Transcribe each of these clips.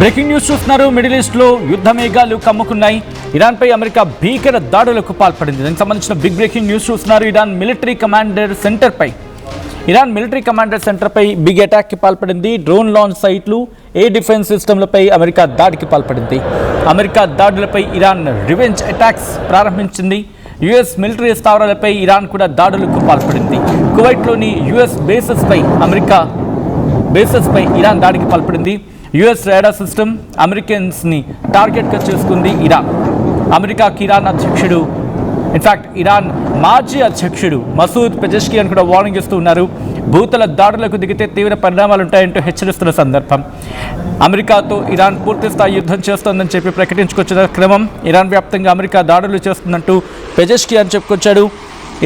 Breaking news చూస్తున్నారు. Middle ఈస్ట్లో యుద్ధ మేఘాలు కమ్ముకున్నాయి. ఇరాన్పై అమెరికా భీకర దాడులకు పాల్పడింది. దానికి సంబంధించిన బిగ్ బ్రేకింగ్ న్యూస్ చూస్తున్నారు. ఇరాన్ మిలిటరీ కమాండర్ సెంటర్పై బిగ్ అటాక్కి పాల్పడింది. డ్రోన్ లాంచ్ సైట్లు, ఎయిర్ డిఫెన్స్ సిస్టమ్లపై అమెరికా దాడికి పాల్పడింది. అమెరికా దాడులపై ఇరాన్ రివెంజ్ అటాక్స్ ప్రారంభించింది. యుఎస్ మిలిటరీ స్థావరాలపై ఇరాన్ కూడా దాడులకు పాల్పడింది. కువైట్లోని యుఎస్ బేసెస్పై ఇరాన్ దాడికి పాల్పడింది. యుఎస్ రాడార్ సిస్టమ్ అమెరికన్స్ని టార్గెట్గా చేసుకుంది ఇరాన్. అమెరికాకి ఇరాన్ మాజీ అధ్యక్షుడు మసూద్ పెజెష్కియాన్ కూడా వార్నింగ్ ఇస్తూ ఉన్నారు. భూతల దాడులకు దిగితే తీవ్ర పరిణామాలు ఉంటాయంటూ హెచ్చరిస్తున్న సందర్భం. అమెరికాతో ఇరాన్ పూర్తిస్థాయి యుద్ధం చేస్తోందని చెప్పి ప్రకటించుకొచ్చిన క్రమం. ఇరాన్ వ్యాప్తంగా అమెరికా దాడులు చేస్తుందంటూ పెజెష్కియాన్ చెప్పుకొచ్చాడు.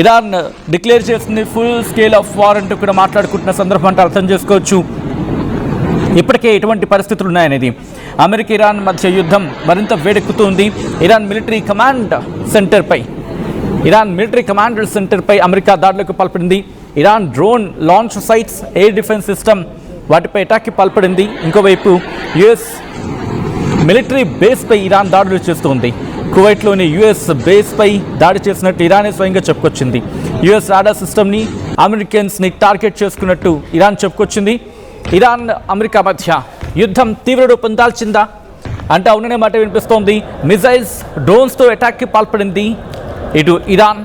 ఇరాన్ డిక్లేర్ చేస్తుంది ఫుల్ స్కేల్ ఆఫ్ వార్ అంటూ కూడా మాట్లాడుకుంటున్న సందర్భం అంటే అర్థం చేసుకోవచ్చు. ఇప్పటికే ఎటువంటి పరిస్థితులు ఉన్నాయనేది. అమెరికా ఇరాన్ మధ్య యుద్ధం మరింత వేడెక్కుతుంది. ఇరాన్ మిలిటరీ కమాండర్ సెంటర్పై అమెరికా దాడులకు పాల్పడింది. Iran drone launch sites, air defence system వాటిపై అటాక్కి పాల్పడింది. ఇంకోవైపు యుఎస్ మిలిటరీ బేస్పై ఇరాన్ దాడులు చేస్తుంది. కువైట్లోని యుఎస్ బేస్పై దాడి చేసినట్టు ఇరానే స్వయంగా చెప్పుకొచ్చింది. యుఎస్ రాడార్ సిస్టమ్ని అమెరికన్స్ని టార్గెట్ చేసుకున్నట్టు ఇరాన్ చెప్పుకొచ్చింది. ఇరాన్ అమెరికా మధ్య యుద్ధం తీవ్ర రూపం దాల్చిందా అంటే అవుననే మాట వినిపిస్తోంది. మిజైల్స్, డ్రోన్స్తో అటాక్కి పాల్పడింది ఇటు Iran.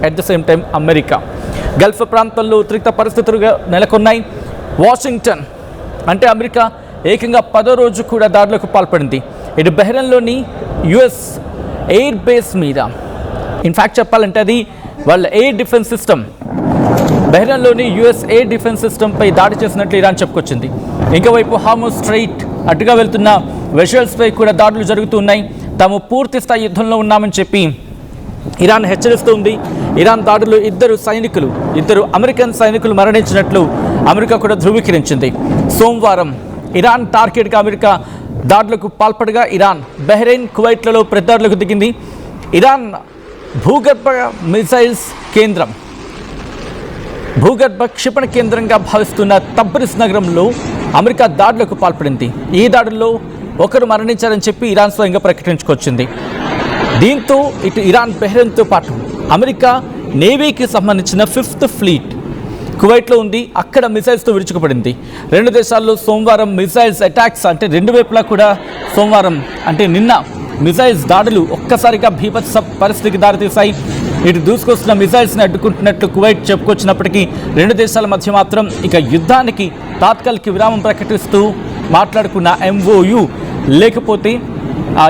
At the same time America Gulf ప్రాంతంలో ఉద్రిక్త పరిస్థితులుగా నెలకొన్నాయి. వాషింగ్టన్ అంటే అమెరికా ఏకంగా 10వ రోజు కూడా దాడులకు పాల్పడింది. ఇటు బహ్రెయిన్లోని యుఎస్ ఎయిర్ బేస్ మీద, ఇన్ఫ్యాక్ట్ చెప్పాలంటే అది వాళ్ళ ఎయిర్ డిఫెన్స్ సిస్టమ్, బహ్రెయిన్లోని యుఎస్ ఎయిర్ డిఫెన్స్ సిస్టంపై దాడి చేసినట్లు ఇరాన్ చెప్పుకొచ్చింది. ఇంకోవైపు హార్ముజ్ స్ట్రైట్ అటుగా వెళ్తున్న వెషల్స్పై కూడా దాడులు జరుగుతున్నాయి. తాము పూర్తి స్థాయి యుద్ధంలో ఉన్నామని చెప్పి ఇరాన్ హెచ్చరిస్తుంది. ఇరాన్ దాడులు ఇద్దరు అమెరికన్ సైనికులు మరణించినట్లు అమెరికా కూడా ధృవీకరించింది. సోమవారం ఇరాన్ టార్గెట్గా అమెరికా దాడులకు పాల్పడగా ఇరాన్ బహ్రెయిన్, కువైట్లలో ప్రతిదాడులకు దిగింది. ఇరాన్ భూగర్భ క్షిపణ కేంద్రంగా భావిస్తున్న తబ్రిజ్ నగరంలో అమెరికా దాడులకు పాల్పడింది. ఈ దాడుల్లో ఒకరు మరణించారని చెప్పి ఇరాన్ స్వయంగా ప్రకటించుకొచ్చింది. దీంతో ఇటు ఇరాన్, బహ్రెయిన్తో పాటు అమెరికా నేవీకి సంబంధించిన 5th ఫ్లీట్ కువైట్లో ఉంది. అక్కడ మిసైల్స్తో విరుచుకుపడింది. రెండు దేశాల్లో సోమవారం మిసైల్స్ అటాక్స్ అంటే రెండు వైపులా కూడా సోమవారం అంటే నిన్న మిసైల్స్ దాడులు ఒక్కసారిగా బీభత్స పరిస్థితికి దారితీశాయి. ఇటు దూసుకొస్తున్న మిసైల్స్ని అడ్డుకుంటున్నట్లు కువైట్ చెప్పుకొచ్చినప్పటికీ రెండు దేశాల మధ్య మాత్రం ఇక యుద్ధానికి తాత్కాలిక విరామం ప్రకటిస్తూ మాట్లాడుకున్న MOU లేకపోతే ఆ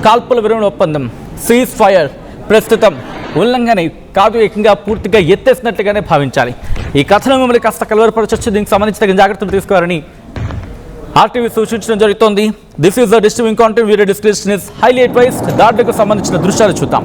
కాల్పుల విరమణ ఒప్పందం సీజ్ ఫైర్ ప్రస్తుతం ఉల్లంఘనే కాదు, ఏకంగా పూర్తిగా ఎత్తేసినట్లుగానే భావించాలి. ఈ కథనం మిమ్మల్ని కాస్త కలవరపరచొచ్చు. దీనికి సంబంధించి తగిన జాగ్రత్తలు తీసుకోవాలని RTV సూచించడం జరుగుతోంది. This is the disturbing content. Video description is highly advised. దాడులకు సంబంధించిన దృశ్యాలు చూద్దాం.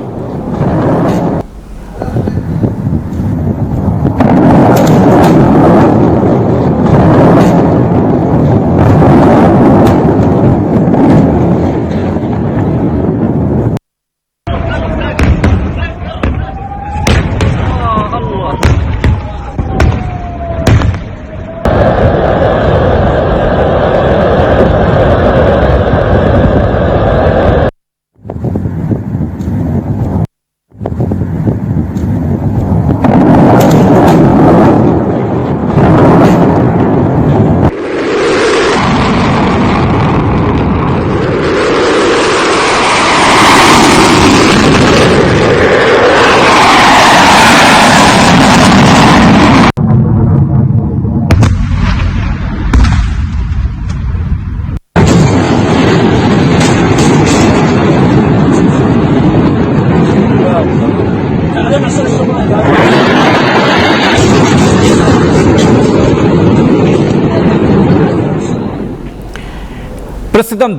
ప్రస్తుతం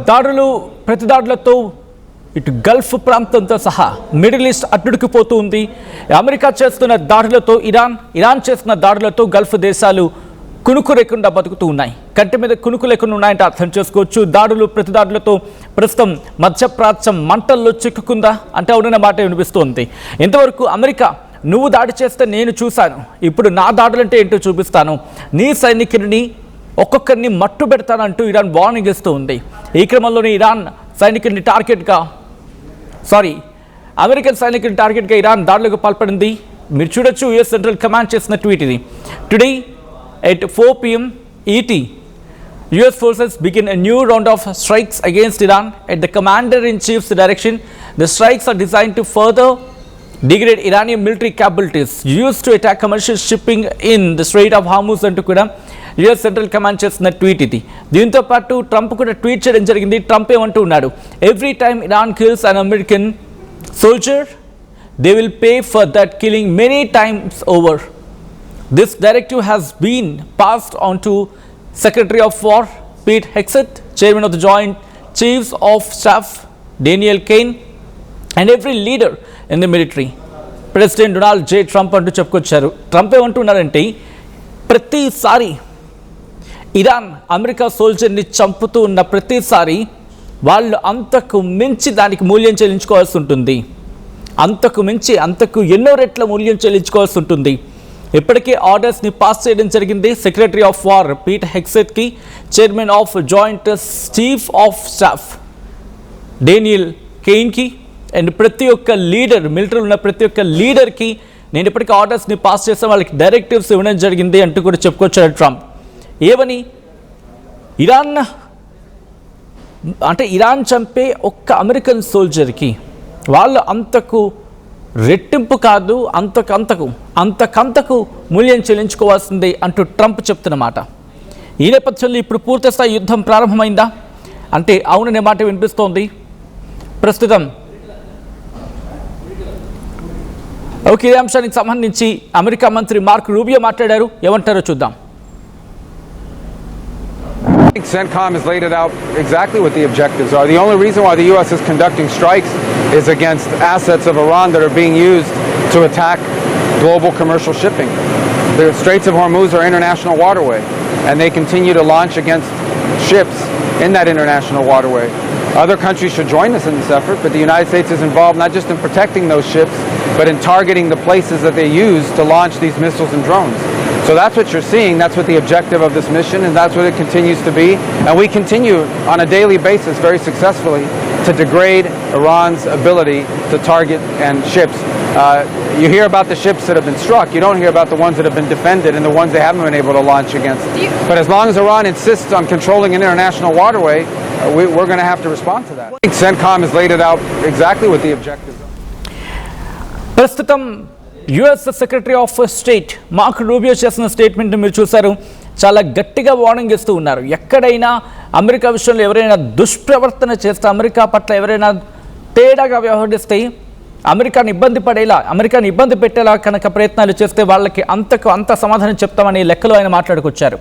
ప్రతిదాడులతో ఇటు గల్ఫ్ ప్రాంతంతో సహా మిడిల్ ఈస్ట్ అట్టుడికిపోతూ ఉంది. అమెరికా చేస్తున్న దాడులతో ఇరాన్ చేస్తున్న దాడులతో గల్ఫ్ దేశాలు కునుకు లేకుండా బతుకుతూ ఉన్నాయి. కంటి మీద కునుకు లేకుండా ఉన్నాయంటే అర్థం చేసుకోవచ్చు. ప్రతిదాడులతో ప్రస్తుతం మధ్యప్రాచ్యం మంటల్లో చిక్కుకుందా అంటే అవునన్న మాట వినిపిస్తోంది. ఇంతవరకు అమెరికా నువ్వు దాడి చేస్తే నేను చూశాను, ఇప్పుడు నా దాడులంటే ఏంటో చూపిస్తాను, నీ సైనికుడిని ఒక్కొక్కరిని మట్టు పెడతానంటూ ఇరాన్ వార్నింగ్ ఇస్తూ ఉంది. ఈ క్రమంలోనే అమెరికన్ సైనికుని టార్గెట్గా ఇరాన్ దాడులకు పాల్పడింది. మీరు చూడొచ్చు యుఎస్ సెంట్రల్ కమాండ్ చేసిన ట్వీట్ ఇది. Today at 4 p.m. ET, US forces begin a new round of strikes against Iran at the commander-in-chief's direction. The strikes are designed to further degrade Iranian military capabilities used to attack commercial shipping in the Strait of Hormuz అంటూ కూడా US central command చేసిన tweet ఇది. దీంతో పాటు Trump కూడా tweet చేయడం జరిగింది. Trump ఏమంటూ ఉన్నాడు, every time Iran kills an American soldier they will pay for that killing many times over. This directive has been passed on to Secretary of War Pete Hegseth, Chairman of the Joint Chiefs of Staff Daniel Kane, and every leader in the military. President Donald J. Trump అంటూ చెప్పుకొచ్చారు. Trump ఏమంటున్నారంటే ప్రతిసారి Iran America సోల్జర్ని చంపుతూ ఉన్న ప్రతిసారి వాళ్ళు అంతకు మించి దానికి మూల్యం చెల్లించుకోవాల్సి ఉంటుంది. అంతకు ఎన్నో రెట్ల మూల్యం చెల్లించుకోవాల్సి ఉంటుంది. ఇప్పటికే ఆర్డర్స్ని పాస్ చేయడం జరిగింది సెక్రటరీ ఆఫ్ వార్ పీట్ హెగ్సెత్కి, chairman of joint chief of staff Daniel కెయిన్కి, అండ్ ప్రతి ఒక్క లీడర్, మిలిటరీలో ఉన్న ప్రతి ఒక్క లీడర్కి నేను ఇప్పటికే ఆర్డర్స్ని పాస్ చేస్తాను, వాళ్ళకి డైరెక్టివ్స్ ఇవ్వడం జరిగింది అంటూ కూడా చెప్పుకొచ్చాడు ట్రంప్. ఏమని, ఇరాన్ చంపే ఒక్క అమెరికన్ సోల్జర్కి వాళ్ళు అంతకు రెట్టింపు కాదు, అంతకంతకు మూల్యం చెల్లించుకోవాల్సిందే అంటూ ట్రంప్ చెప్తున్నమాట. ఈ నేపథ్యంలో ఇప్పుడు పూర్తిస్థాయి యుద్ధం ప్రారంభమైందా అంటే అవుననే మాట వినిపిస్తోంది. ప్రస్తుతం ఈ అంశానికి సంబంధించి అమెరికా మంత్రి మార్క్ రూబియో మాట్లాడారు. ఏమంటారో చూద్దాం. CENTCOM has laid it out exactly what the objectives are. The only reason why the U.S. is conducting strikes is against assets of Iran that are being used to attack global commercial shipping. The Straits of Hormuz are international waterway, and they continue to launch against ships in that international waterway. Other countries should join us in this effort, but the United States is involved not just in protecting those ships, but in targeting the places that they use to launch these missiles and drones. So that's what you're seeing, that's what the objective of this mission, and that's what it continues to be. And we continue on a daily basis very successfully to degrade Iran's ability to target and ships. You hear about the ships that have been struck, you don't hear about the ones that have been defended and the ones they haven't been able to launch against. But as long as Iran insists on controlling an international waterway, we're going to have to respond to that. CENTCOM has laid it out exactly what the objectives are. ప్రస్తుతం US secretary of state mark Rubio చేసిన statement మీరు చూశారు. చాలా గట్టిగా warning ఇస్తూ ఉన్నారు. ఎక్కడైనా America విషయంలో ఎవరైనా దుష్ప్రవర్తన చేస్తే, అమెరికా పట్ల ఎవరైనా తేడాగా వ్యవహరిస్తే, అమెరికాని ఇబ్బంది పెట్టేలా కనుక ప్రయత్నాలు చేస్తే వాళ్ళకి అంత సమాధానం చెప్తామని లెక్కలో ఆయన మాట్లాడుకొచ్చారు.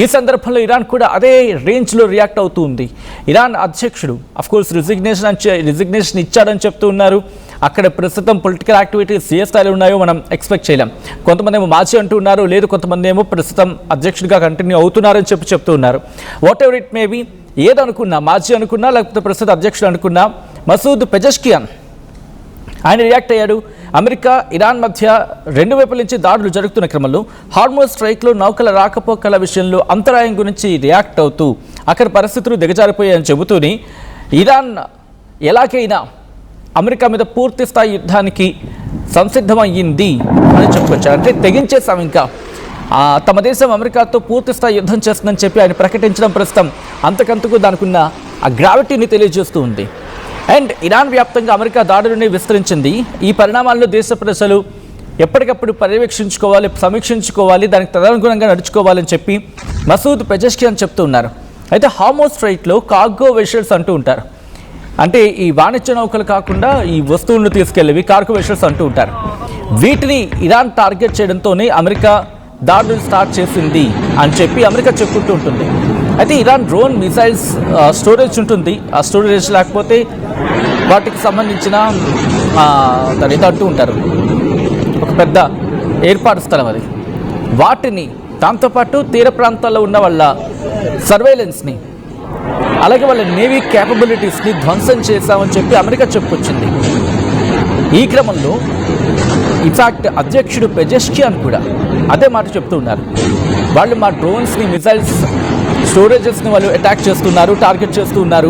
ఈ సందర్భంలో ఇరాన్ కూడా అదే రేంజ్లో రియాక్ట్ అవుతూ ఉంది. ఇరాన్ అధ్యక్షుడు అఫ్కోర్స్ రిజిగ్నేషన్ ఇచ్చాడని చెప్తూ ఉన్నారు. అక్కడ ప్రస్తుతం పొలిటికల్ యాక్టివిటీస్ ఏ స్థాయిలో ఉన్నాయో మనం ఎక్స్పెక్ట్ చేయలేం. కొంతమంది ఏమో మాజీ అంటూ ఉన్నారు, లేదు కొంతమంది ఏమో ప్రస్తుతం అధ్యక్షుడిగా కంటిన్యూ అవుతున్నారని చెప్తూ ఉన్నారు. Whatever it may be, ఏదనుకున్నా, మాజీ అనుకున్నా లేకపోతే ప్రస్తుత అధ్యక్షుడు అనుకున్నా, మసూద్ పెజెష్కియాన్ ఆయన రియాక్ట్ అయ్యాడు. అమెరికా ఇరాన్ మధ్య రెండు వైపుల నుంచి దాడులు జరుగుతున్న క్రమంలో హార్మోజ్ స్ట్రైక్లో నౌకల రాకపోకల విషయంలో అంతరాయం గురించి రియాక్ట్ అవుతూ అక్కడ పరిస్థితులు దిగజారిపోయాయని చెబుతూనే ఇరాన్ ఎలాగైనా అమెరికా మీద పూర్తి స్థాయి యుద్ధానికి సంసిద్ధమయ్యింది అని చెప్పుకొచ్చారు. అంటే తెగించేసాం, ఇంకా తమ దేశం అమెరికాతో పూర్తి స్థాయి యుద్ధం చేస్తుందని చెప్పి ఆయన ప్రకటించడం ప్రస్తుతం అంతకంతకు దానికున్న ఆ గ్రావిటీని తెలియజేస్తూ ఉంది. అండ్ ఇరాన్ వ్యాప్తంగా అమెరికా దాడులని విస్తరించింది. ఈ పరిణామాల్లో దేశ ప్రజలు ఎప్పటికప్పుడు పర్యవేక్షించుకోవాలి, సమీక్షించుకోవాలి, దానికి తదనుగుణంగా నడుచుకోవాలని చెప్పి మసూద్ పెజెష్కియాన్ చెప్తూ ఉన్నారు. అయితే హార్మోజ్ స్ట్రైట్లో కార్గో వెషల్స్ అంటూ ఉంటారు. అంటే ఈ వాణిజ్య నౌకలు కాకుండా ఈ వస్తువులను తీసుకెళ్ళేవి కార్గో వెషల్స్ అంటూ ఉంటారు. వీటిని ఇరాన్ టార్గెట్ చేయడంతోనే అమెరికా దాడులు స్టార్ట్ చేసింది అని చెప్పి అమెరికా చెప్పుకుంటూ ఉంటుంది. అయితే ఇరాన్ డ్రోన్ మిసైల్స్ స్టోరేజ్ ఉంటుంది. ఆ స్టోరేజ్ లేకపోతే వాటికి సంబంధించిన దాని అంటూ ఉంటారు, ఒక పెద్ద ఏర్పాటు స్థలం అది. వాటిని దాంతోపాటు తీర ప్రాంతాల్లో ఉన్న వాళ్ళ సర్వేలెన్స్ని, అలాగే వాళ్ళ నేవీ క్యాపబిలిటీస్ని ధ్వంసం చేశామని చెప్పి అమెరికా చెప్పుకొచ్చింది. ఈ క్రమంలో ఇన్ఫాక్ట్ అధ్యక్షుడు పెజెష్కియాన్ కూడా అదే మాట చెప్తూ ఉన్నారు. వాళ్ళు మా డ్రోన్స్ని, మిసైల్స్ స్టోరేజెస్ని వాళ్ళు అటాక్ చేస్తున్నారు, టార్గెట్ చేస్తూ ఉన్నారు.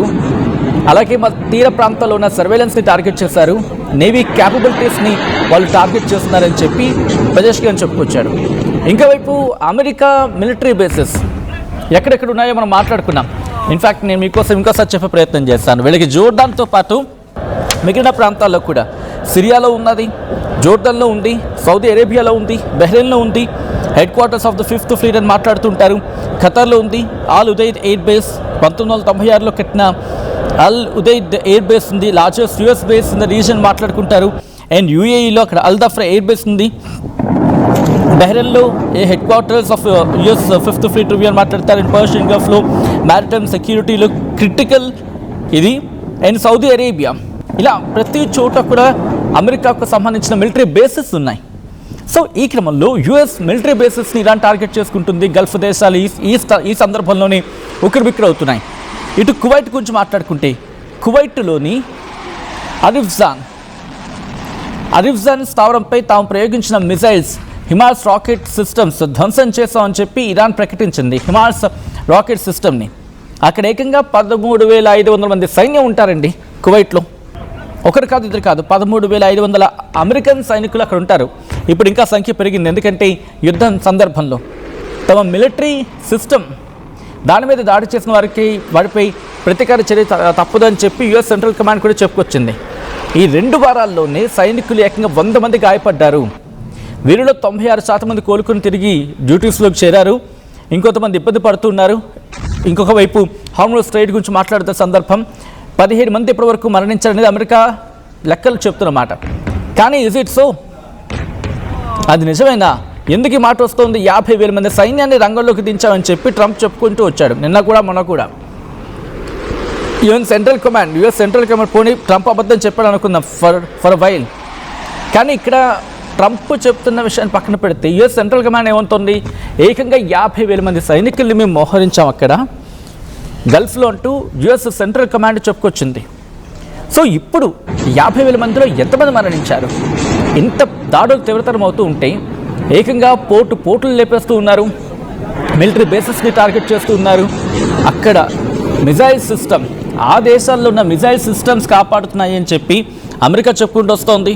అలాగే మన తీర ప్రాంతాల్లో ఉన్న సర్వేలెన్స్ని టార్గెట్ చేశారు, నేవీ క్యాపబిలిటీస్ని వాళ్ళు టార్గెట్ చేస్తున్నారని చెప్పి పెజెష్కియాన్ చెప్పుకొచ్చాడు. ఇంకోవైపు అమెరికా మిలిటరీ బేసెస్ ఎక్కడెక్కడ ఉన్నాయో మనం మాట్లాడుకున్నాం. ఇన్ఫ్యాక్ట్ నేను మీకోసం ఇంకోసారి చెప్పే ప్రయత్నం చేస్తాను. వీళ్ళకి జోర్డాన్తో పాటు మిగిలిన ప్రాంతాల్లో కూడా సిరియాలో ఉన్నది, జోర్డన్లో ఉంది, సౌదీ అరేబియాలో ఉంది, బహ్రెయిన్లో ఉంది, headquarters of the 5th fleet అని మాట్లాడుతుంటారు, ఖతర్లో ఉంది, ఆల్ ఉదైద్ ఎయిర్ బేస్ 1996లో కట్టిన అల్ ఉదైద్ ఎయిర్ బేస్ ఉంది, largest US base in the region మాట్లాడుకుంటారు. అండ్ యూఏఈలో అక్కడ అల్ దఫ్రా ఎయిర్ బేస్ ఉంది, బహ్రెయిన్లో a headquarters of US 5th fleet review అని మాట్లాడతారు. అండ్ పర్షియన్ గల్ఫ్లో మ్యారిటైమ్ సెక్యూరిటీలో క్రిటికల్ ఇది. అండ్ సౌదీ అరేబియా, ఇలా ప్రతి చోట కూడా అమెరికాకు సంబంధించిన మిలిటరీ బేసెస్ ఉన్నాయి. సో ఈ క్రమంలో యుఎస్ మిలిటరీ బేసెస్ని ఇరాన్ టార్గెట్ చేసుకుంటుంది. గల్ఫ్ దేశాలు ఈ సందర్భంలోనే ఉక్కిరిబిక్కిరి అవుతున్నాయి. ఇటు కువైట్ గురించి మాట్లాడుకుంటే కువైట్లోని అరిఫ్జాన్ స్థావరంపై తాము ప్రయోగించిన మిసైల్స్ హిమార్స్ రాకెట్ సిస్టమ్స్ ధ్వంసం చేశామని చెప్పి ఇరాన్ ప్రకటించింది. హిమార్స్ రాకెట్ సిస్టమ్ని అక్కడ ఏకంగా 13,500 మంది సైన్యం ఉంటారండి కువైట్లో. ఒకరు కాదు, ఇద్దరు కాదు, 13,500 అమెరికన్ సైనికులు అక్కడ ఉంటారు. ఇప్పుడు ఇంకా సంఖ్య పెరిగింది, ఎందుకంటే యుద్ధం సందర్భంలో తమ మిలిటరీ సిస్టమ్ దాని మీద దాడి చేసిన వారిపై ప్రతీకార చర్య తప్పదని చెప్పి యుఎస్ సెంట్రల్ కమాండ్ కూడా చెప్పుకొచ్చింది. ఈ 2 వారాల్లోనే సైనికులు ఏకంగా 100 మంది గాయపడ్డారు. వీరిలో 96% మంది కోలుకుని తిరిగి డ్యూటీస్లోకి చేరారు. ఇంకొంతమంది ఇబ్బంది పడుతున్నారు. ఇంకొక వైపు హార్మోజ్ స్ట్రైట్ గురించి మాట్లాడుతున్న సందర్భం 17 మంది ఇప్పటివరకు మరణించారనేది అమెరికా లెక్కలు చెప్తున్నమాట. కానీ ఇజ్ ఇట్ సో? అది నిజమేనా? ఎందుకు ఈ మాట వస్తుంది? 50,000 మంది సైన్యాన్ని రంగంలోకి దించామని చెప్పి ట్రంప్ చెప్పుకుంటూ వచ్చాడు నిన్న కూడా మొన్న కూడా. యుఎస్ సెంట్రల్ కమాండ్ పోనీ ట్రంప్ అబద్ధం చెప్పాడు అనుకుందాం ఫర్ వైల్. కానీ ఇక్కడ ట్రంప్ చెప్తున్న విషయాన్ని పక్కన పెడితే యుఎస్ సెంట్రల్ కమాండ్ ఏమవుతుంది? ఏకంగా 50,000 మంది సైనికుల్ని మేము మోహరించాం అక్కడ గల్ఫ్లో అంటూ యుఎస్ సెంట్రల్ కమాండ్ చెప్పుకొచ్చింది. సో ఇప్పుడు 50,000 మందిలో ఎంతమంది మరణించారు? ఇంత దాడులు తీవ్రతరం అవుతూ ఉంటే ఏకంగా పోర్టులు లేపేస్తూ ఉన్నారు, మిలిటరీ బేసెస్ని టార్గెట్ చేస్తూ ఉన్నారు. అక్కడ మిజైల్ సిస్టమ్, ఆ దేశాల్లో ఉన్న మిజైల్ సిస్టమ్స్ కాపాడుతున్నాయి అని చెప్పి అమెరికా చెప్పుకుంటూ వస్తోంది.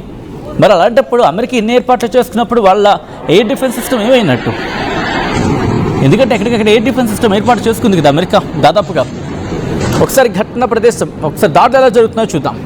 మరి అలాంటప్పుడు అమెరికా ఇన్ని ఏర్పాట్లు చేసుకున్నప్పుడు వాళ్ళ ఎయిర్ డిఫెన్స్ సిస్టమ్ ఏమైనట్టు? ఎందుకంటే ఎక్కడికక్కడ ఎయిర్ డిఫెన్స్ సిస్టమ్ ఏర్పాటు చేసుకుంది కదా అమెరికా దాదాపుగా. ఒకసారి ఘటన ప్రదేశం, ఒకసారి దాడులు ఎలా జరుగుతుందో చూద్దాం.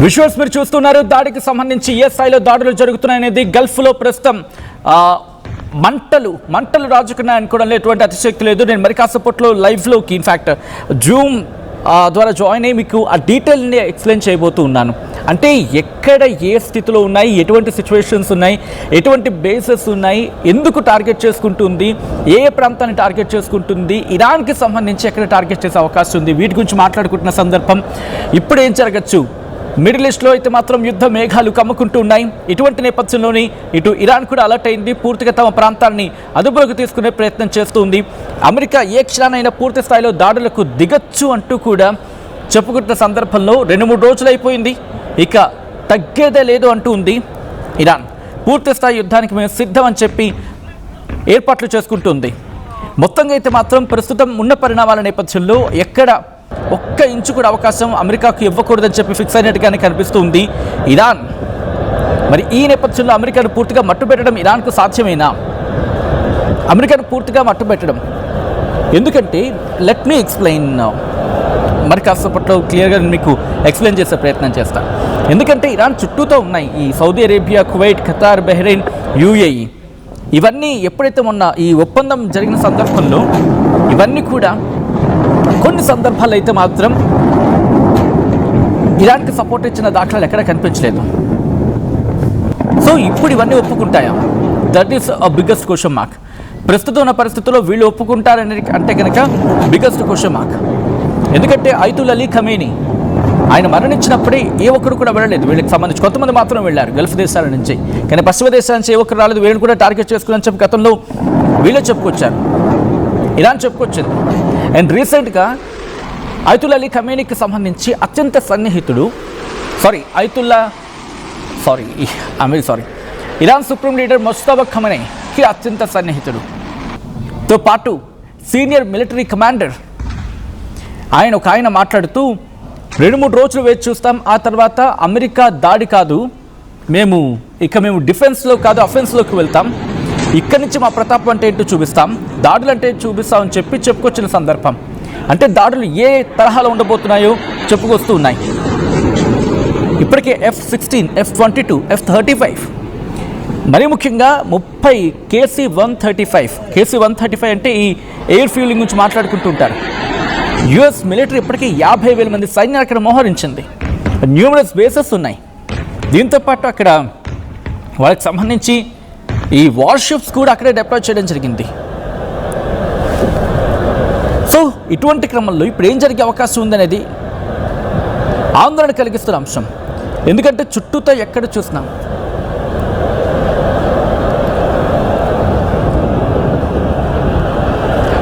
విజువల్స్ మీరు చూస్తున్నారు. దాడికి సంబంధించి ఏ స్థాయిలో దాడులు జరుగుతున్నాయనేది గల్ఫ్లో ప్రస్తుతం మంటలు రాజుకున్నాయి అనుకోవడంలో ఎటువంటి అతిశక్తి లేదు. నేను మరి కాసేపట్లో లైవ్లోకి ఇన్ఫ్యాక్ట్ జూమ్ ద్వారా జాయిన్ అయ్యి మీకు ఆ డీటెయిల్ని ఎక్స్ప్లెయిన్ చేయబోతూ ఉన్నాను. అంటే ఎక్కడ ఏ స్థితిలో ఉన్నాయి, ఎటువంటి సిచ్యువేషన్స్ ఉన్నాయి, ఎటువంటి బేసెస్ ఉన్నాయి, ఎందుకు టార్గెట్ చేసుకుంటుంది, ఏ ప్రాంతాన్ని టార్గెట్ చేసుకుంటుంది, ఇరాన్కి సంబంధించి ఎక్కడ టార్గెట్ చేసే అవకాశం ఉంది, వీటి గురించి మాట్లాడుకుంటున్న సందర్భం. ఇప్పుడు ఏం జరగచ్చు? మిడిల్ ఈస్ట్లో అయితే మాత్రం యుద్ధ మేఘాలు కమ్ముకుంటూ ఉన్నాయి. ఇటువంటి నేపథ్యంలోని ఇటు ఇరాన్ కూడా అలర్ట్ అయింది, పూర్తిగా తమ ప్రాంతాన్ని అదుపులోకి తీసుకునే ప్రయత్నం చేస్తుంది. అమెరికా ఏ క్షణానైనా పూర్తి స్థాయిలో దాడులకు దిగచ్చు అంటూ కూడా చెప్పుకుంటున్న సందర్భంలో 2-3 రోజులు అయిపోయింది, ఇక తగ్గేదే లేదు అంటూ ఉంది ఇరాన్. పూర్తి స్థాయి యుద్ధానికి మేము సిద్ధం అని చెప్పి ఏర్పాట్లు చేసుకుంటుంది. మొత్తంగా అయితే మాత్రం ప్రస్తుతం ఉన్న పరిణామాల నేపథ్యంలో ఎక్కడ ఒక్క ఇంచు కూడా అవకాశం అమెరికాకు ఇవ్వకూడదని చెప్పి ఫిక్స్ అయినట్టుగానే కనిపిస్తుంది ఇరాన్. మరి ఈ నేపథ్యంలో అమెరికాను పూర్తిగా మట్టుబెట్టడం ఇరాన్కు సాధ్యమేనా? అమెరికాను పూర్తిగా మట్టుబెట్టడం ఎందుకంటే లెట్ మీ ఎక్స్ప్లెయిన్. మరి కాసేపట్లో క్లియర్గా మీకు ఎక్స్ప్లెయిన్ చేసే ప్రయత్నం చేస్తాను. ఎందుకంటే ఇరాన్ చుట్టూతో ఉన్నాయి ఈ Saudi Arabia, Kuwait, Qatar, Bahrain, UAE. ఇవన్నీ ఎప్పుడైతే మొన్న ఈ ఒప్పందం జరిగిన సందర్భంలో ఇవన్నీ కూడా కొన్ని సందర్భాల్లో అయితే మాత్రం ఇరాన్కి సపోర్ట్ ఇచ్చిన దాఖలాలు ఎక్కడ కనిపించలేదు. సో ఇప్పుడు ఇవన్నీ ఒప్పుకుంటాయా? That is a biggest question mark. ప్రస్తుతం ఉన్న పరిస్థితుల్లో వీళ్ళు ఒప్పుకుంటారని అంటే కనుక బిగ్గెస్ట్ క్వశ్చన్ మార్క్. ఎందుకంటే అయతుల్లా అలీ ఖమేనీ ఆయన మరణించినప్పుడే ఏ ఒక్కరు కూడా వెళ్ళలేదు. వీళ్ళకి సంబంధించి కొంతమంది మాత్రం వెళ్ళారు గల్ఫ్ దేశాల నుంచి, కానీ పశ్చిమ దేశాల నుంచి ఏ ఒక్కరు రాలేదు. వీళ్ళు కూడా టార్గెట్ చేసుకుని చెప్పి గతంలో వీళ్ళే చెప్పుకొచ్చారు, ఇరాన్ చెప్పుకొచ్చింది. అండ్ రీసెంట్గా అయతుల్లా అలీ ఖమేనీకి సంబంధించి అత్యంత సన్నిహితుడు ఇరాన్ సుప్రీం లీడర్ ముజ్తబా ఖమేనీకి అత్యంత సన్నిహితుడుతో పాటు సీనియర్ మిలిటరీ కమాండర్ ఆయన మాట్లాడుతూ 2-3 రోజులు వేచి చూస్తాం, ఆ తర్వాత అమెరికా దాడి కాదు, మేము డిఫెన్స్లో కాదు అఫెన్స్లోకి వెళ్తాం, ఇక్కడి నుంచి మా ప్రతాపం అంటే ఏంటో చూపిస్తాం, దాడులు అంటే చూపిస్తామని చెప్పుకొచ్చిన సందర్భం. అంటే దాడులు ఏ తరహాలో ఉండబోతున్నాయో చెప్పుకొస్తూ ఉన్నాయి. ఇప్పటికే F-16, F-22, F-35, మరీ ముఖ్యంగా 30 KC-135 అంటే ఈ ఎయిర్ ఫ్యూలింగ్ గురించి మాట్లాడుకుంటుంటారు. యుఎస్ మిలిటరీ ఇప్పటికీ 50,000 మంది సైన్యాన్ని అక్కడ మోహరించింది. న్యూమరస్ బేసెస్ ఉన్నాయి. దీంతోపాటు అక్కడ వాళ్ళకి సంబంధించి ఈ వార్షిప్స్ కూడా అక్కడే డిప్లాయ్ చేయడం జరిగింది. సో ఇటువంటి క్రమంలో ఇప్పుడు ఏం జరిగే అవకాశం ఉందనేది ఆందోళన కలిగిస్తున్న అంశం. ఎందుకంటే చుట్టూతో ఎక్కడ చూసినా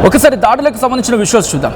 ఒకసారి దాడులకు సంబంధించిన విషయాలు చూద్దాం.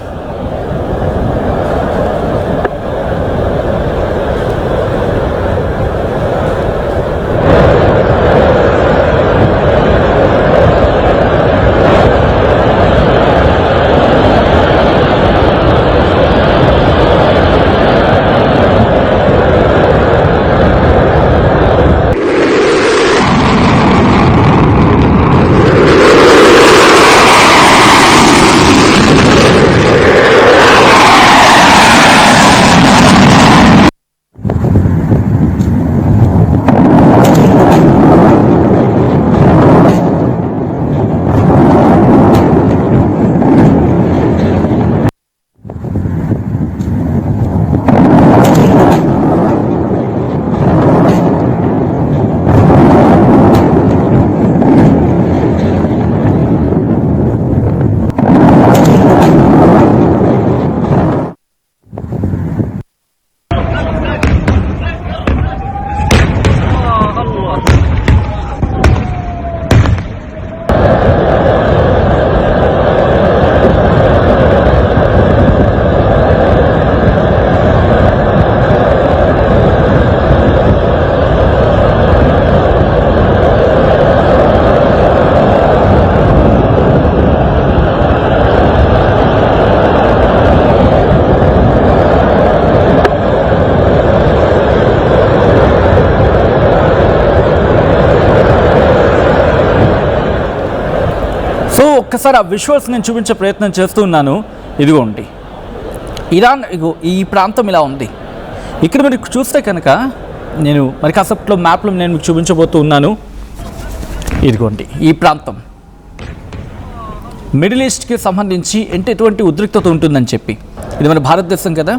ఒక్కసారి ఆ విజువల్స్ నేను చూపించే ప్రయత్నం చేస్తూ ఉన్నాను. ఇదిగోండి ఇరాన్, ఈ ప్రాంతం ఇలా ఉంది. ఇక్కడ మీరు చూస్తే కనుక నేను మరి కాసేపట్లో మ్యాప్లో నేను మీకు చూపించబోతూ ఉన్నాను. ఇదిగోండి ఈ ప్రాంతం మిడిల్ ఈస్ట్కి సంబంధించి ఎటువంటి ఉద్రిక్తత ఉంటుందని చెప్పి. ఇది మన భారతదేశం కదా.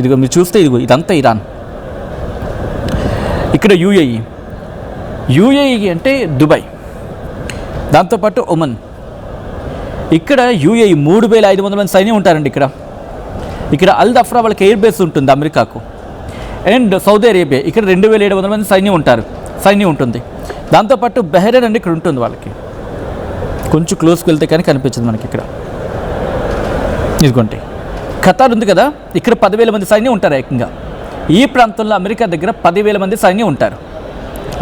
ఇదిగో మీరు చూస్తే ఇదంతా ఇరాన్. ఇక్కడ యూఏఈ అంటే దుబాయ్, దాంతోపాటు ఒమన్. ఇక్కడ యూఏఈ 3,500 మంది సైన్యం ఉంటారండి. ఇక్కడ అల్ దఫ్రా వాళ్ళకి ఎయిర్ బేస్ ఉంటుంది అమెరికాకు. అండ్ సౌదీ అరేబియా ఇక్కడ 2,700 మంది సైన్యం ఉంటుంది. దాంతోపాటు బహ్రెయిన్ అండి ఇక్కడ ఉంటుంది. వాళ్ళకి కొంచెం క్లోజ్కి వెళ్తే కానీ కనిపించదు మనకి. ఇక్కడ ఇదిగోండి ఖతార్ ఉంది కదా, ఇక్కడ 10,000 మంది సైన్యం ఉంటారు ఏకంగా. ఈ ప్రాంతంలో అమెరికా దగ్గర 10,000 మంది సైన్యం ఉంటారు.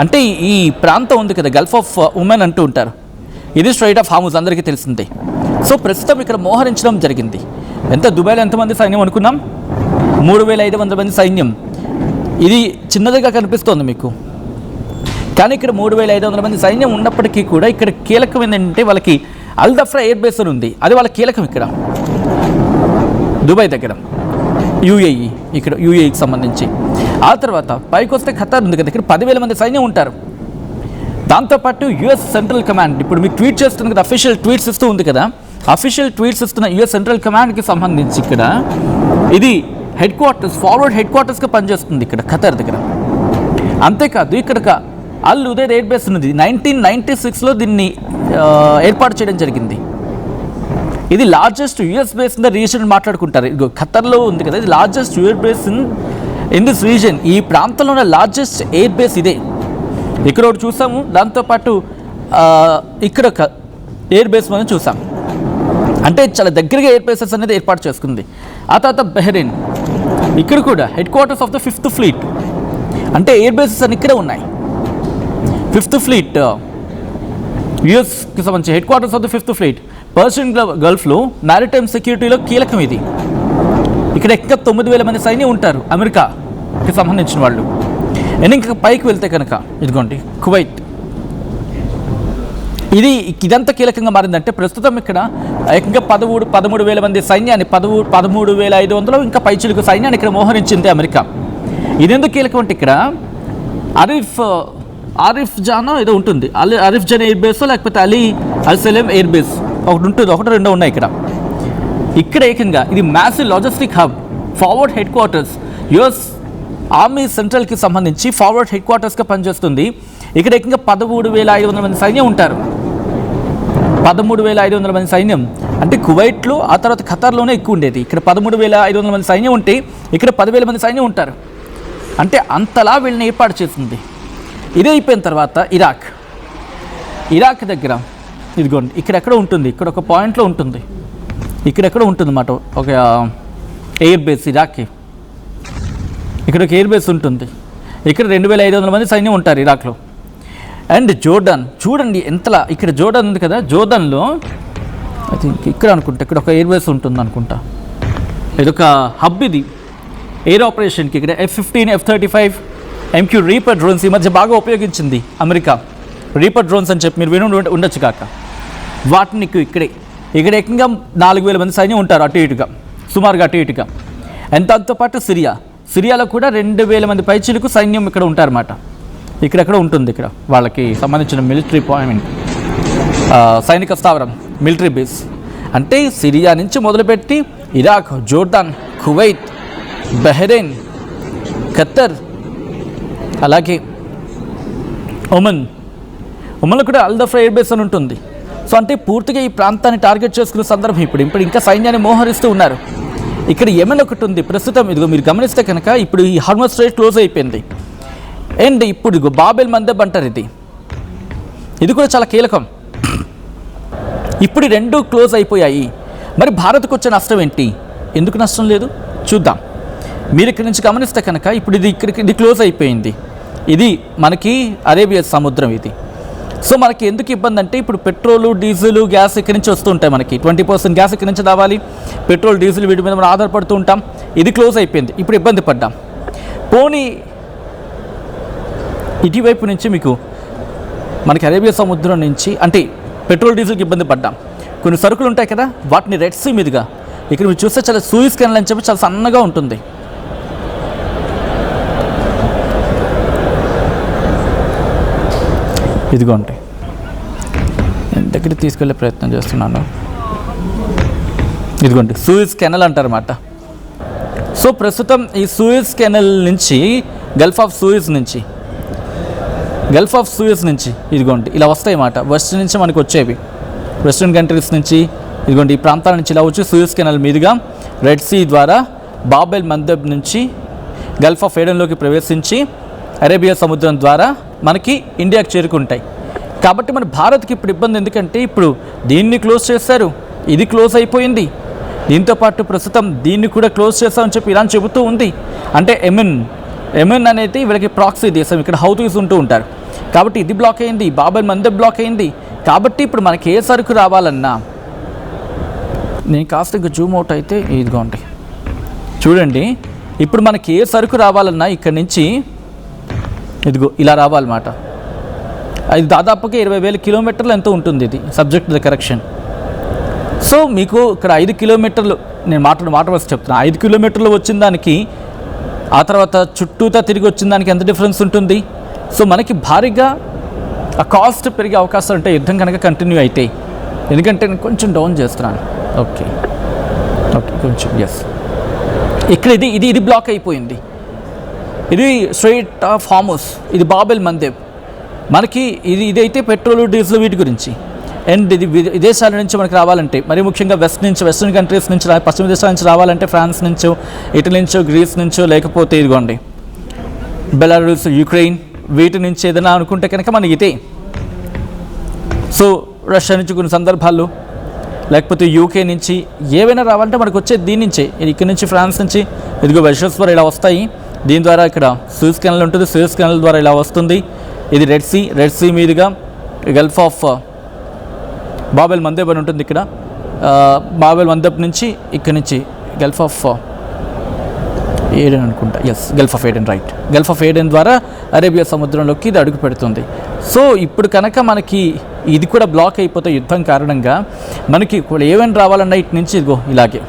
అంటే ఈ ప్రాంతం ఉంది కదా, గల్ఫ్ ఆఫ్ ఉమెన్ అంటూ ఉంటారు. ఇది స్ట్రైట్ ఆఫ్ హార్ముజ్ అందరికీ తెలిసిందే. సో ప్రస్తుతం ఇక్కడ మోహరించడం జరిగింది. ఎంత దుబాయ్లో ఎంతమంది సైన్యం అనుకున్నాం? 3,500 మంది సైన్యం. ఇది చిన్నదిగా కనిపిస్తోంది మీకు, కానీ ఇక్కడ 3,500 మంది సైన్యం ఉన్నప్పటికీ కూడా ఇక్కడ కీలకం ఏంటంటే వాళ్ళకి అల్దఫ్రా ఎయిర్ బేస్ అని ఉంది. అది వాళ్ళ కీలకం ఇక్కడ దుబాయ్ దగ్గర, యూఏఈ, ఇక్కడ యూఏఈకి సంబంధించి. ఆ తర్వాత పైకి వస్తే ఖతార్ ఉంది కదా, ఇక్కడ 10,000 మంది సైన్యం ఉంటారు. దాంతోపాటు యుఎస్ సెంట్రల్ కమాండ్, ఇప్పుడు మీకు ట్వీట్ చేస్తుంది కదా, అఫీషియల్ ట్వీట్స్ ఇస్తూ ఉంది కదా, అఫీషియల్ ట్వీట్స్ ఇస్తున్న యుఎస్ సెంట్రల్ కమాండ్కి సంబంధించి ఇక్కడ ఇది హెడ్ క్వార్టర్స్, ఫార్వర్డ్ హెడ్ క్వార్టర్స్గా పనిచేస్తుంది ఇక్కడ ఖతార్ దగ్గర. అంతేకాదు ఇక్కడ అల్ ఉదైద్ ఎయిర్ బేస్ ఉన్నది. 1996లో దీన్ని ఏర్పాటు చేయడం జరిగింది. ఇది largest US base in the region మాట్లాడుకుంటారు. ఇదిగో ఖతర్లో ఉంది కదా, ఇది largest US base in this reason. ఈ ప్రాంతంలో ఉన్న లార్జెస్ట్ ఎయిర్ బేస్ ఇదే. ఇక్కడ ఒకటి చూసాము, దాంతోపాటు ఇక్కడ ఒక ఎయిర్ బేస్ మనం చూసాం. అంటే చాలా దగ్గరగా ఎయిర్ బేసెస్ అనేది ఏర్పాటు చేసుకుంది. ఆ తర్వాత బహ్రెయిన్, ఇక్కడ కూడా headquarters of the 5th fleet, అంటే ఎయిర్ బేసెస్ అని ఇక్కడే ఉన్నాయి. 5th ఫ్లీట్ యుఎస్కి సంబంధించి headquarters of the 5th fleet. Persian గల్ఫ్లో మ్యారిటైమ్ సెక్యూరిటీలో కీలకం ఇది. ఇక్కడ ఇంకా 9,000 మంది సైన్యం ఉంటారు అమెరికాకి సంబంధించిన వాళ్ళు. నేను ఇంకా పైకి వెళ్తే కనుక ఇదిగోండి కువైట్, ఇదంతా కీలకంగా మారిందంటే ప్రస్తుతం ఇక్కడ ఇంకా 13,000 మంది సైన్యాన్ని 13,500 ఇంకా పైచిలుకు సైన్యాన్ని ఇక్కడ మోహరించింది అమెరికా. ఇదెందుకు కీలకం అంటే ఇక్కడ ఆరిఫ్ జానో ఏదో ఉంటుంది, ఆరిఫ్ జాన్ ఎయిర్ బేస్ లేకపోతే Ali Al Salem air base ఒకటి ఉంటుంది, ఒకటి రెండో ఉన్నాయి ఇక్కడ ఏకంగా ఇది massive logistic hub, forward headquarters, US army సెంట్రల్కి సంబంధించి ఫార్వర్డ్ హెడ్ క్వార్టర్స్గా పనిచేస్తుంది. ఇక్కడ ఏకంగా 13,500 మంది సైన్యం ఉంటారు. 13,500 మంది సైన్యం అంటే కువైట్లో ఆ తర్వాత ఖతార్లోనే ఎక్కువ ఉండేది. ఇక్కడ 13,500 మంది సైన్యం ఉంటే ఇక్కడ 10,000 మంది సైన్యం ఉంటారు. అంటే అంతలా వీళ్ళని ఏర్పాటు చేసింది. ఇదే అయిపోయిన తర్వాత ఇరాక్ దగ్గర ఇదిగోండి ఇక్కడెక్కడ ఉంటుంది, ఇక్కడ ఒక పాయింట్లో ఉంటుంది, ఇక్కడెక్కడ ఉంటుంది అన్నమాట ఒక ఎయిర్ బేస్ ఇరాక్కి. ఇక్కడ ఒక ఎయిర్ బేస్ ఉంటుంది. ఇక్కడ 2,500 మంది సైన్యం ఉంటారు ఇరాక్లో. అండ్ జోర్డాన్ చూడండి ఎంతలా, ఇక్కడ జోర్డాన్ ఉంది కదా, జోర్డాన్లో ఐ థింక్ ఇక్కడ అనుకుంటా ఇక్కడ ఒక ఎయిర్ బేస్ ఉంటుంది అనుకుంటా. ఇదొక హబ్, ఇది ఎయిర్ ఆపరేషన్కి. ఇక్కడ F-15, F-35, MQ reaper drones ఈ మధ్య బాగా ఉపయోగించింది అమెరికా. రీపర్ డ్రోన్స్ అని చెప్పి మీరు విని ఉండొచ్చు కాక, వాటిని ఇక్కడ ఏకంగా 4,000 మంది సైన్యం ఉంటారు అటు ఇటుగా, సుమారుగా అటు ఇటుగా. అండ్ దాంతోపాటు సిరియాలో కూడా 2,000 మంది పైచిలకు సైన్యం ఇక్కడ ఉంటారన్నమాట. ఇక్కడెక్కడ ఉంటుంది, ఇక్కడ వాళ్ళకి సంబంధించిన మిలిటరీ పాయింట్, సైనిక స్థావరం, మిలిటరీ బేస్. అంటే సిరియా నుంచి మొదలుపెట్టి Iraq, Jordan, Kuwait, Bahrain, Khattar, అలాగే ఒమన్లో కూడా అల్దఫ్రా ఎయిర్ బేస్ అని ఉంటుంది. సో అంటే పూర్తిగా ఈ ప్రాంతాన్ని టార్గెట్ చేసుకునే సందర్భం ఇప్పుడు ఇంకా సైన్యాన్ని మోహరిస్తూ ఉన్నారు. ఇక్కడ యెమెన్ ఒకటి ఉంది ప్రస్తుతం. ఇదిగో మీరు గమనిస్తే కనుక ఇప్పుడు ఈ హార్మజ్ స్ట్రైట్ క్లోజ్ అయిపోయింది. అండ్ ఇప్పుడు ఇదిగో బాబెల్ మందబ్ అంటారు, ఇది కూడా చాలా కీలకం. ఇప్పుడు ఈ రెండు క్లోజ్ అయిపోయాయి. మరి భారత్కు వచ్చే నష్టం ఏంటి? ఎందుకు నష్టం లేదు చూద్దాం. మీరు ఇక్కడి నుంచి గమనిస్తే కనుక ఇప్పుడు ఇది క్లోజ్ అయిపోయింది. ఇది మనకి అరేబియా సముద్రం ఇది. సో మనకి ఎందుకు ఇబ్బంది అంటే ఇప్పుడు పెట్రోలు, డీజిల్, గ్యాస్ ఇక్కడి నుంచి వస్తూ ఉంటాయి. మనకి 20% గ్యాస్ ఇక్కడి నుంచి రావాలి. పెట్రోల్, డీజిల్ వీటి మీద మనం ఆధారపడుతూ ఉంటాం. ఇది క్లోజ్ అయిపోయింది, ఇప్పుడు ఇబ్బంది పడ్డాం. పోనీ ఇటువైపు నుంచి మనకి అరేబియా సముద్రం నుంచి అంటే పెట్రోల్, డీజిల్కి ఇబ్బంది పడ్డాం. కొన్ని సరుకులు ఉంటాయి కదా, వాటిని రెడ్ సీ మీదుగా ఇక్కడ మీరు చూస్తే చాలా సూయిజ్ కెనాల్ అని చెప్పి చాలా సన్నగా ఉంటుంది. ఇదిగోండి నేను దగ్గరికి తీసుకెళ్ళే ప్రయత్నం చేస్తున్నాను. ఇదిగోండి సూయిజ్ కెనాల్ అంటారన్నమాట. సో ప్రస్తుతం ఈ సూయిజ్ కెనాల్ నుంచి గల్ఫ్ ఆఫ్ సూయిజ్ నుంచి ఇదిగోండి ఇలా వస్తాయి అన్నమాట. వెస్ట్ నుంచి మనకు వచ్చేవి, వెస్ట్రన్ కంట్రీస్ నుంచి ఇదిగోండి ఈ ప్రాంతాల నుంచి ఇలా వచ్చి సూయిజ్ కెనాల్ మీదుగా రెడ్ సీ ద్వారా బాబెల్ మందబ్ నుంచి గల్ఫ్ ఆఫ్ ఏడెన్లోకి ప్రవేశించి అరేబియా సముద్రం ద్వారా మనకి ఇండియాకి చేరుకుంటాయి. కాబట్టి మన భారత్కి ఇప్పుడు ఇబ్బంది ఎందుకంటే ఇప్పుడు దీన్ని క్లోజ్ చేశారు, ఇది క్లోజ్ అయిపోయింది. దీంతోపాటు ప్రస్తుతం దీన్ని కూడా క్లోజ్ చేస్తామని చెప్పి ఇరాన్ చెబుతూ ఉంది. అంటే ఎమెన్ అనేది వీళ్ళకి ప్రాక్సీ దేశం, ఇక్కడ హౌతీస్ ఉంటూ ఉంటారు. కాబట్టి ఇది బ్లాక్ అయింది, బాబెల్ మందబ్ బ్లాక్ అయింది. కాబట్టి ఇప్పుడు మనకి ఏ సరుకు రావాలన్నా నేను కాస్త ఇంకా జూమ్ అవుట్ అయితే ఇదిగోండి చూడండి. ఇప్పుడు మనకి ఏ సరుకు రావాలన్నా ఇక్కడి నుంచి ఇదిగో ఇలా రావాలన్నమాట. అది దాదాపుగా 20,000 కిలోమీటర్లు ఎంతో ఉంటుంది. ఇది సబ్జెక్ట్ ద కరెక్షన్. సో మీకు ఇక్కడ 5 కిలోమీటర్లు నేను మాట వస్తే చెప్తున్నా, 5 కిలోమీటర్లు వచ్చిన దానికి ఆ తర్వాత చుట్టూతా తిరిగి వచ్చిన దానికి ఎంత డిఫరెన్స్ ఉంటుంది. సో మనకి భారీగా ఆ కాస్ట్ పెరిగే అవకాశాలు ఉంటాయి యుద్ధం కనుక కంటిన్యూ అయితే. ఎందుకంటే నేను కొంచెం డౌన్ చేస్తున్నాను. ఓకే కొంచెం ఎస్. ఇక్కడ ఇది బ్లాక్ అయిపోయింది. ఇది స్ట్రెయిట్ ఆఫ్ హార్మోస్, ఇది బాబెల్ మందేబ్. మనకి ఇదైతే పెట్రోల్ డీజిల్ వీటి గురించి. అండ్ ఇది విదేశాల నుంచి మనకి రావాలంటే మరి ముఖ్యంగా వెస్ట్రన్ కంట్రీస్ నుంచి పశ్చిమ దేశాల నుంచి రావాలంటే ఫ్రాన్స్ నుంచో, ఇటలీ నుంచో, గ్రీస్ నుంచో, లేకపోతే ఇదిగోండి బెలారూస్, యుక్రెయిన్ వీటి నుంచి ఏదైనా అనుకుంటే కనుక మనకి ఇదే. సో రష్యా నుంచి కొన్ని సందర్భాల్లో, లేకపోతే యూకే నుంచి ఏవైనా రావాలంటే మనకు వచ్చేది దీని నుంచే. ఇక్కడ నుంచి ఫ్రాన్స్ నుంచి ఇదిగో వెషల్స్ ద్వారా ఇలా వస్తాయి. దీని ద్వారా ఇక్కడ సూయజ్ కెనాల్ ఉంటుంది, సూయజ్ కెనాల్ ద్వారా ఇలా వస్తుంది. ఇది రెడ్ సీ మీదుగా గల్ఫ్ ఆఫ్ బాబెల్ మందేబ్ అని ఉంటుంది. ఇక్కడ బాబెల్ మందేబ్ నుంచి ఇక్కడ నుంచి గల్ఫ్ ఆఫ్ ఏడెన్ అనుకుంటా, Gulf of Aiden, right. Gulf of Aiden ద్వారా అరేబియా సముద్రంలోకి ఇది అడుగు పెడుతుంది. సో ఇప్పుడు కనుక మనకి ఇది కూడా బ్లాక్ అయిపోతే యుద్ధం కారణంగా మనకి ఏమైనా రావాలన్నా ఇటు నుంచి ఇదిగో ఇలాగే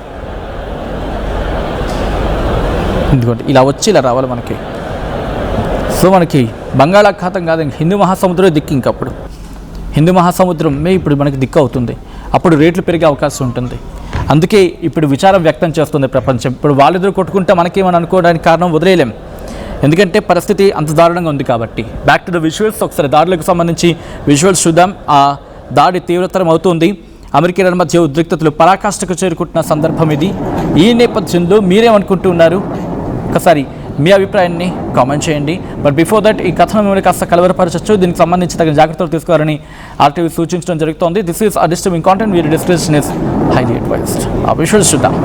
ఇదిగోండి ఇలా వచ్చి ఇలా రావాలి మనకి. సో మనకి బంగాళాఖాతం కాదు, హిందూ మహాసముద్రం దిక్కు. ఇంకప్పుడు హిందూ మహాసముద్రమే ఇప్పుడు మనకి దిక్కు అవుతుంది. అప్పుడు రేట్లు పెరిగే అవకాశం ఉంటుంది. అందుకే ఇప్పుడు విచారం వ్యక్తం చేస్తుంది ప్రపంచం. ఇప్పుడు వాళ్ళిద్దరు కొట్టుకుంటే మనకేమని అనుకోవడానికి కారణం వదిలేయలేం, ఎందుకంటే పరిస్థితి అంత దారుణంగా ఉంది కాబట్టి. Back to the visuals. ఒకసారి దాడులకు సంబంధించి విజువల్స్ చూద్దాం. ఆ దాడి తీవ్రతరం అవుతుంది. అమెరికా ఇరాన్ మధ్య ఉద్రిక్తతలు పరాకాష్ఠకు చేరుకుంటున్న సందర్భం ఇది. ఈ నేపథ్యంలో మీరేమనుకుంటూ ఉన్నారు? ఒకసారి మీ అభిప్రాయాన్ని కామెంట్ చేయండి. బట్ బిఫోర్ దట్ ఈ కథను మిమ్మల్ని కాస్త కలవరపరచచ్చు. దీనికి సంబంధించి తగిన జాగ్రత్తలు తీసుకోవాలని ఆర్టీవీ సూచించడం జరుగుతోంది. This is a disturbing content. వీరి డిస్క్రిప్షన్ ఇస్ హైలీ అడ్వైజ్డ్. ఆ విజువల్స్ చూద్దాం.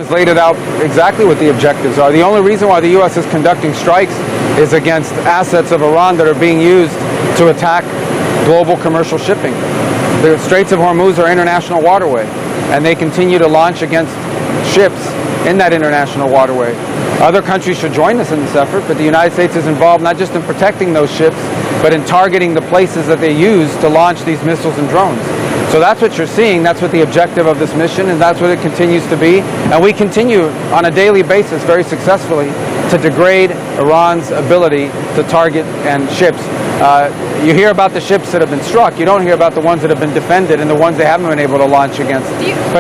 Has laid it out exactly what the objectives are. The only reason why the U.S. is conducting strikes is against assets of Iran that are being used to attack global commercial shipping. The Straits of Hormuz are international waterway, and they continue to launch against ships in that international waterway. Other countries should join us in this effort, but the United States is involved not just in protecting those ships, but in targeting the places that they use to launch these missiles and drones. So that's what you're seeing. That's what the objective of this mission, and that's what it continues to be. And we continue on a daily basis very successfully to degrade Iran's ability to target and ships. You hear about the ships that have been struck. You don't hear about the ones that have been defended and the ones they haven't been able to launch against. But